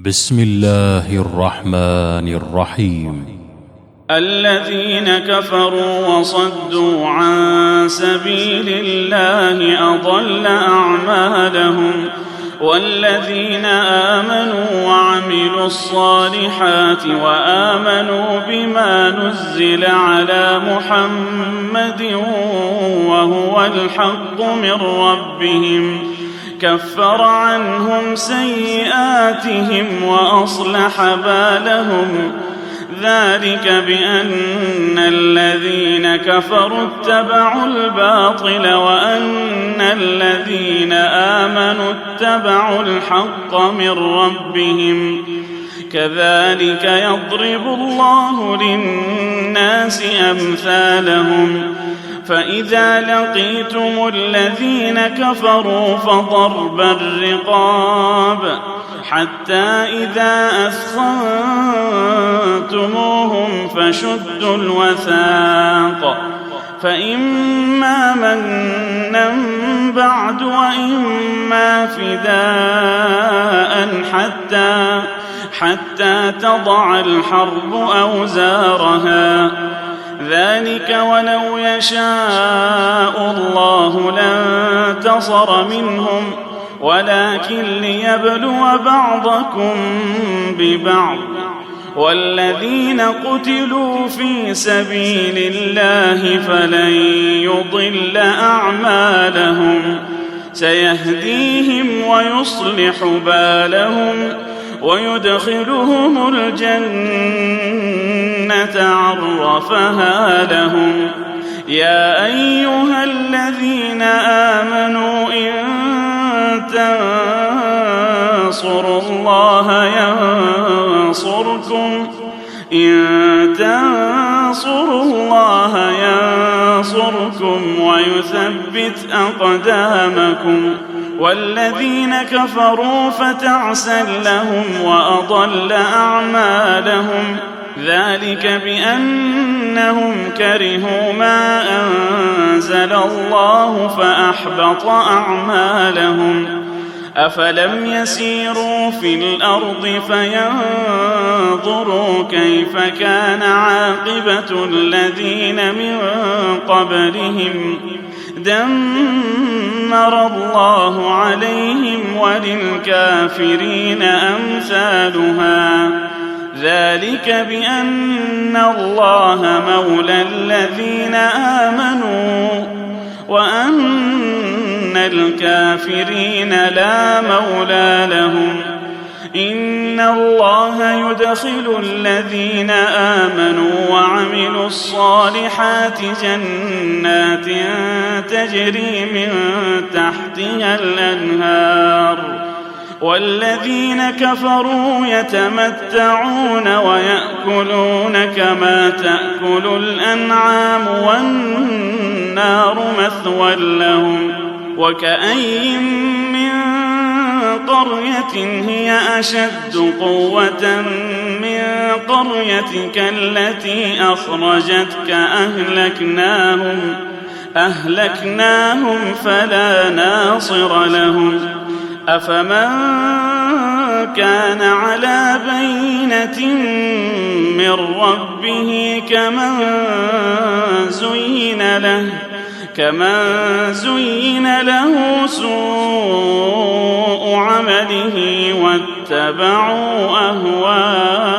بسم الله الرحمن الرحيم. الذين كفروا وصدوا عن سبيل الله أضل أعمالهم، والذين آمنوا وعملوا الصالحات وآمنوا بما نزل على محمد وهو الحق من ربهم كفر عنهم سيئاتهم وأصلح بالهم. ذلك بأن الذين كفروا اتبعوا الباطل وأن الذين آمنوا اتبعوا الحق من ربهم. كذلك يضرب الله للناس أمثالهم. فإذا لقيتم الذين كفروا فضرب الرقاب حتى إذا أثخنتموهم فشدوا الوثاق، فإما منا بعد وإما فداء حتى تضع الحرب أوزارها. ذلك ولو يشاء الله لانتصر منهم ولكن ليبلو بعضكم ببعض. والذين قتلوا في سبيل الله فلن يضل أعمالهم، سيهديهم ويصلح بالهم ويدخلهم الجنة عرفها لهم. يا أيها الذين آمنوا إن تنصروا الله ينصركم ويثبت أقدامكم. والذين كفروا فتعسا لهم وأضل أعمالهم. ذلك بأنهم كرهوا ما أنزل الله فأحبط أعمالهم. أفلم يسيروا في الأرض فينظروا كيف كان عاقبة الذين من قبلهم دمر الله عليهم وللكافرين أمثالها. ذلك بأن الله مولى الذين آمنوا وأن الكافرين لا مولى لهم. إن الله يدخل الذين آمنوا وعملوا الصالحات جنات تجري من تحتها الأنهار، والذين كفروا يتمتعون ويأكلون كما تأكل الأنعام والنار مثوى لهم. وكأين من قرية هي أشد قوة من قريتك التي أخرجتك أهلكناهم فلا ناصر لهم. أفمن كان على بينة من ربه كمن زين له سوء عمله واتبعوا أهواءهم.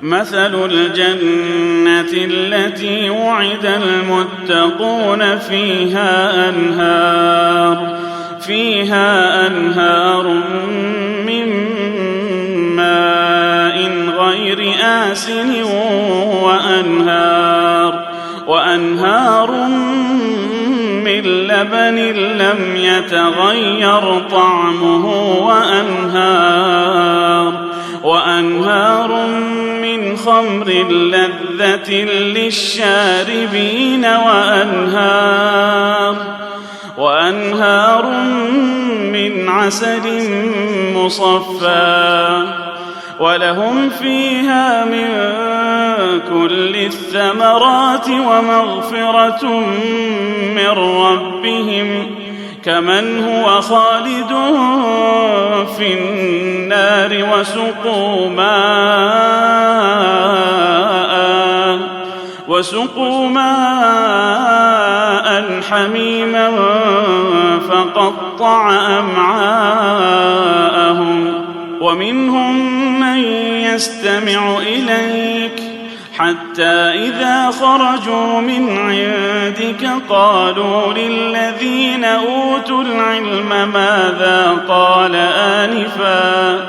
مثل الجنة التي وعد المتقون فيها أنهار من ماء غير آسن وأنهار من لبن لم يتغير طعمه وأنهار من خمر لذة للشاربين وأنهار من عسل مصفى. ولهم فيها من كل الثمرات ومغفرة من ربهم كمن هو خالد في النار وسقوا ماء حميما فقطع أمعاءهم ومنهم من يستمع إليك حتى إذا خرجوا من عندك قالوا للذين أوتوا العلم ماذا قال آنفا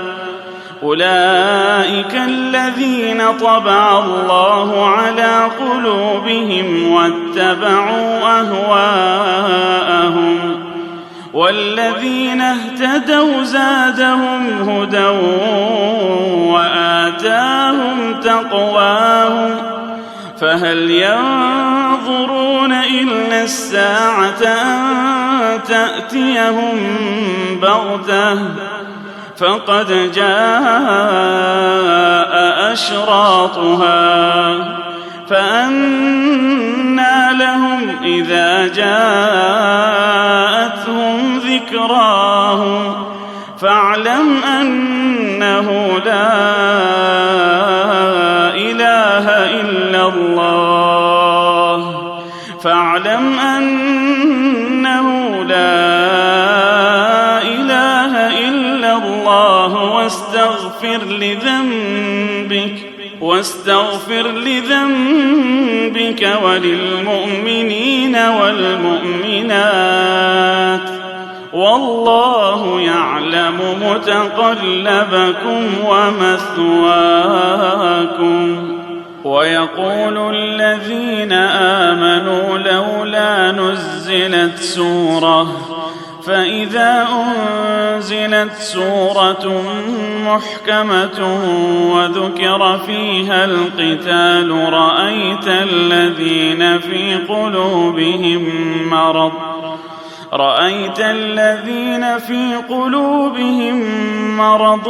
أولئك الذين طبع الله على قلوبهم واتبعوا أهواءهم والذين اهتدوا زادهم هدى وآتاهم تقواهم فهل ينظرون إلا الساعة أن تأتيهم بغتة فقد جاء أشراطها فأنى لهم إذا جاءتهم ذكراهم فاعلم أنه لا إله إلا الله واستغفر لذنبك وللمؤمنين والمؤمنات والله يعلم متقلبكم ومثواكم. ويقول الذين آمنوا لولا نزلت سورة فإذا أنزلت سورة محكمة وذكر فيها القتال رأيت الذين في قلوبهم مرض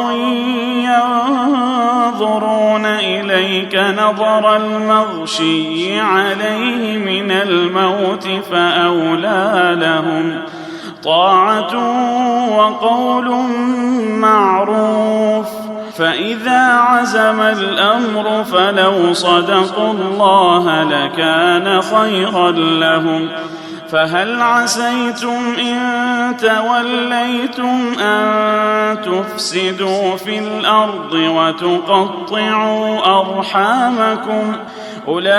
ينظرون إليك نظر المغشي عليه من الموت فأولى لهم طاعة وقول معروف. فإذا عزم الأمر فلو صدقوا الله لكان خيرا لهم. فهل عسيتم إن توليتم أن تفسدوا في الأرض وتقطعوا أرحامكم أولئك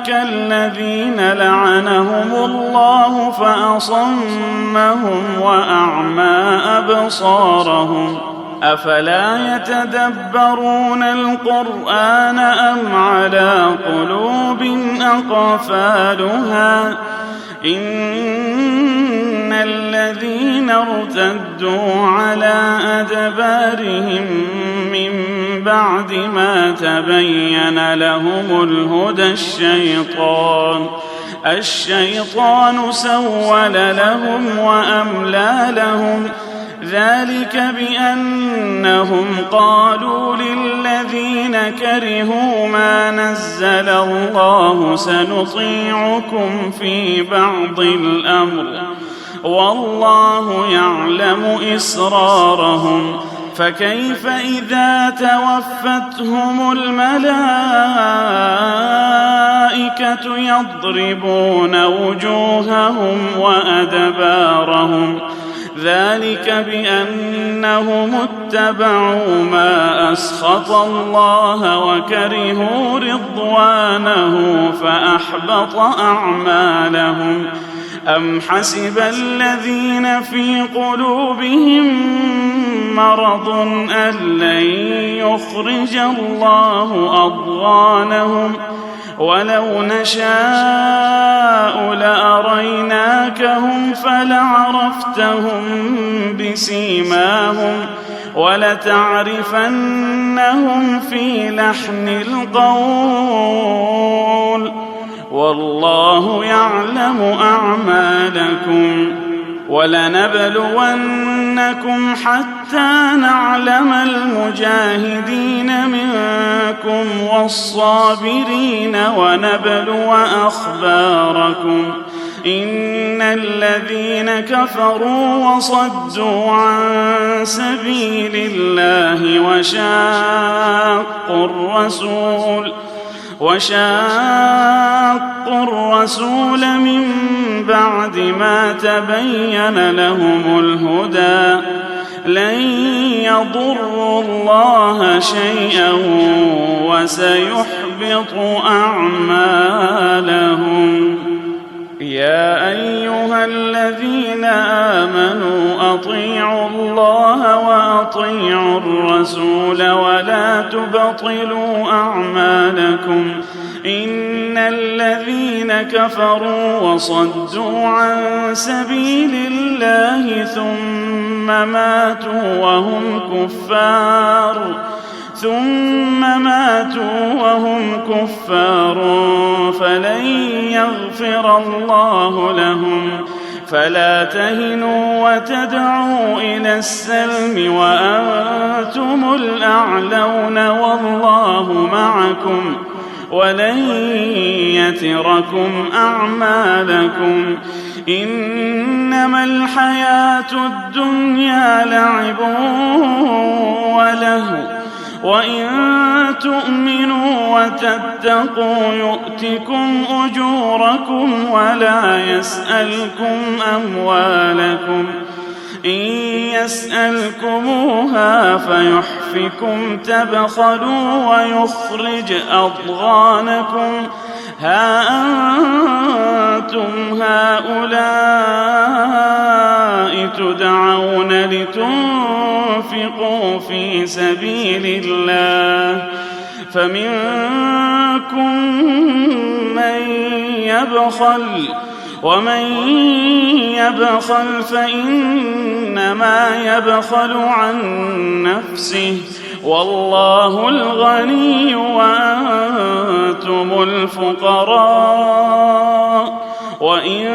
الذين لعنهم الله فأصمهم وأعمى أبصارهم أفلا يتدبرون القرآن أم على قلوب أقفالها إن الذين ارتدوا على أدبارهم من بعد ما تبين لهم الهدى الشيطان سول لهم وأملى لهم ذلك بأنهم قالوا للذين كرهوا ما نزل الله سنطيعكم في بعض الأمر والله يعلم إسرارهم. فكيف إذا توفتهم الملائكة يضربون وجوههم وأدبارهم ذلك بأنهم اتبعوا ما أسخط الله وكرهوا رضوانه فأحبط أعمالهم. أم حسب الذين في قلوبهم مرض أن لن يخرج الله أضغانهم ولو نشاء لأريناكهم فلعرفتهم بسيماهم ولتعرفنهم في لحن القول والله يعلم أعمالكم. ولنبلونكم حتى نعلم المجاهدين منكم والصابرين ونبلو أخباركم إن الذين كفروا وصدوا عن سبيل الله وشاقوا الرسول من بعد ما تبين لهم الهدى لن يضروا الله شيئا وسيحبط أعمالهم. يا أيها الذين آمنوا أطيعوا الله وأطيعوا الرسول ولا تبطلوا أعمالكم إن الذين كفروا وصدوا عن سبيل الله ثم ماتوا وهم كفار فلن يغفر الله لهم. فلا تهنوا وتدعوا إلى السلم وأنتم الأعلون والله معكم ولن يتركم أعمالكم. إنما الحياة الدنيا لعب ولهو وإن تؤمنوا وتتقوا يؤتكم أجوركم ولا يسألكم أموالكم إن يسألكموها فيحفكم تبخلوا ويخرج أضغانكم. ها أنتم هؤلاء تدعون لتنفقوا في سبيل الله فمنكم من يبخل ومن يبخل فإنما يبخل عن نفسه والله الغني وأنتم الفقراء وإن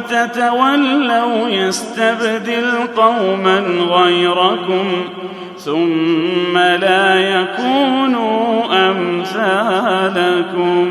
تتولوا يستبدل قوما غيركم ثم لا يكونوا أمثالكم.